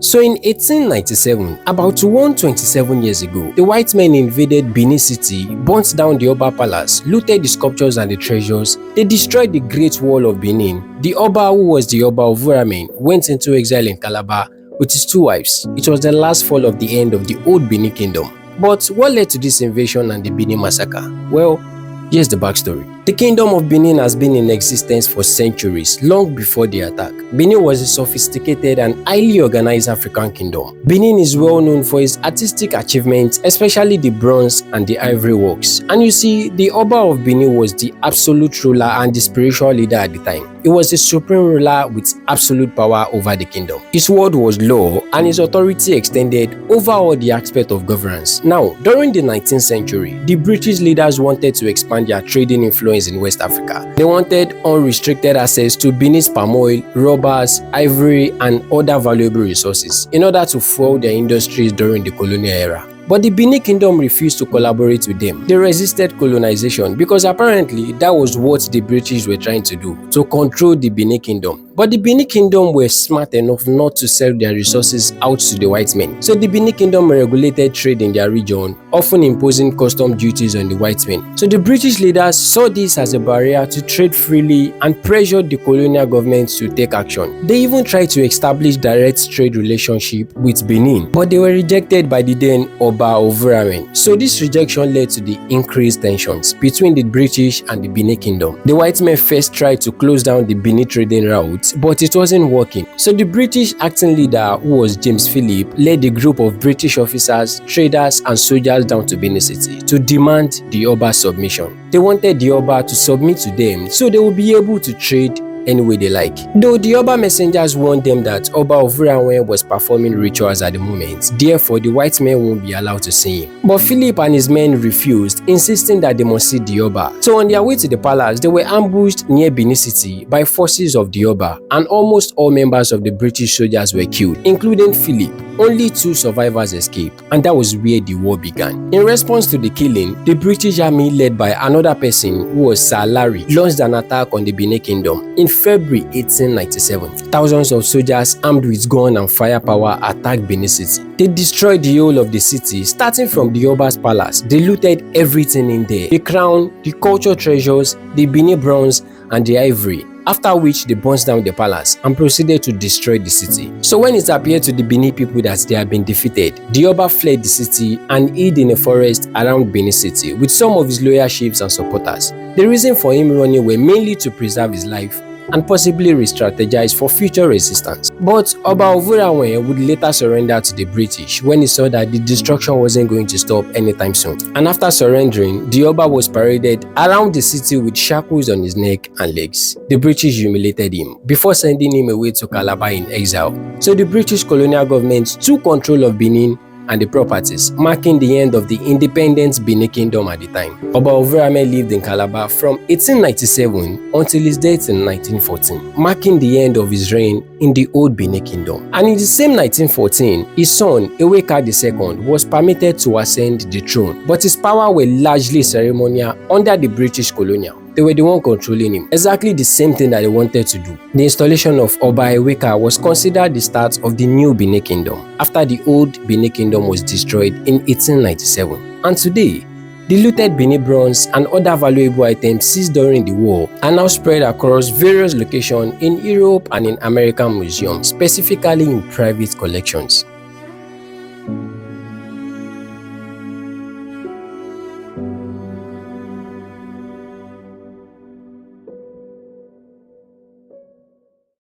So in 1897, about 127 years ago, the white men invaded Benin City, burnt down the Oba Palace, looted the sculptures and the treasures. They destroyed the Great Wall of Benin. The Oba, who was the Oba of Ovonranwen, went into exile in Calabar with his 2 wives. It was the last fall of the end of the old Benin kingdom. But what led to this invasion and the Benin massacre? Well, here's the backstory. The Kingdom of Benin has been in existence for centuries, long before the attack. Benin was a sophisticated and highly organized African kingdom. Benin is well known for its artistic achievements, especially the bronze and the ivory works. And you see, the Oba of Benin was the absolute ruler and the spiritual leader at the time. He was the supreme ruler with absolute power over the kingdom. His word was law and his authority extended over all the aspects of governance. Now, during the 19th century, the British leaders wanted to expand their trading influence in West Africa. They wanted unrestricted access to Benin's palm oil, rubbers, ivory, and other valuable resources in order to fuel their industries during the colonial era. But the Benin Kingdom refused to collaborate with them. They resisted colonization because apparently that was what the British were trying to do, to control the Benin Kingdom. But the Benin Kingdom were smart enough not to sell their resources out to the white men. So the Benin Kingdom regulated trade in their region, often imposing custom duties on the white men. So the British leaders saw this as a barrier to trade freely and pressured the colonial government to take action. They even tried to establish direct trade relationship with Benin, but they were rejected by the then Oba of Ovonranwen. So this rejection led to the increased tensions between the British and the Benin Kingdom. The white men first tried to close down the Benin trading route, but it wasn't working. So the British acting leader, who was James Philip, led a group of British officers, traders and soldiers down to Benin City to demand the Oba's submission. They wanted the Oba to submit to them so they would be able to trade any way they like. Though the Oba messengers warned them that Oba of Ovonranwen was performing rituals at the moment, therefore the white men won't be allowed to see him. But Philip and his men refused, insisting that they must see the Oba. So on their way to the palace, they were ambushed near Benin City by forces of the Oba, and almost all members of the British soldiers were killed, including Philip. Only 2 survivors escaped, and that was where the war began. In response to the killing, the British army, led by another person who was Sir Larry, launched an attack on the Benin Kingdom. In February 1897, thousands of soldiers armed with gun and firepower attacked Benin City. They destroyed the whole of the city, starting from the Oba's palace. They looted everything in there: the crown, the cultural treasures, the Benin bronze, and the ivory. After which they burnt down the palace and proceeded to destroy the city. So when it appeared to the Benin people that they had been defeated, the Oba fled the city and hid in a forest around Benin City with some of his loyal chiefs and supporters. The reason for him running were mainly to preserve his life and possibly re-strategize for future resistance. But Oba of Ovonranwen would later surrender to the British when he saw that the destruction wasn't going to stop anytime soon. And after surrendering, the Oba was paraded around the city with shackles on his neck and legs. The British humiliated him before sending him away to Calabar in exile. So the British colonial government took control of Benin and the properties, marking the end of the independent Benin Kingdom at the time. Oba of Ovonranwen lived in Calabar from 1897 until his death in 1914, marking the end of his reign in the old Benin Kingdom. And in the same 1914, his son, Eweka II, was permitted to ascend the throne, but his power were largely ceremonial under the British colonial. They were the one controlling him. Exactly the same thing that they wanted to do. The installation of Oba Eweka was considered the start of the new Benin Kingdom, after the old Benin Kingdom was destroyed in 1897. And today, the looted Benin bronze and other valuable items seized during the war are now spread across various locations in Europe and in American museums, specifically in private collections.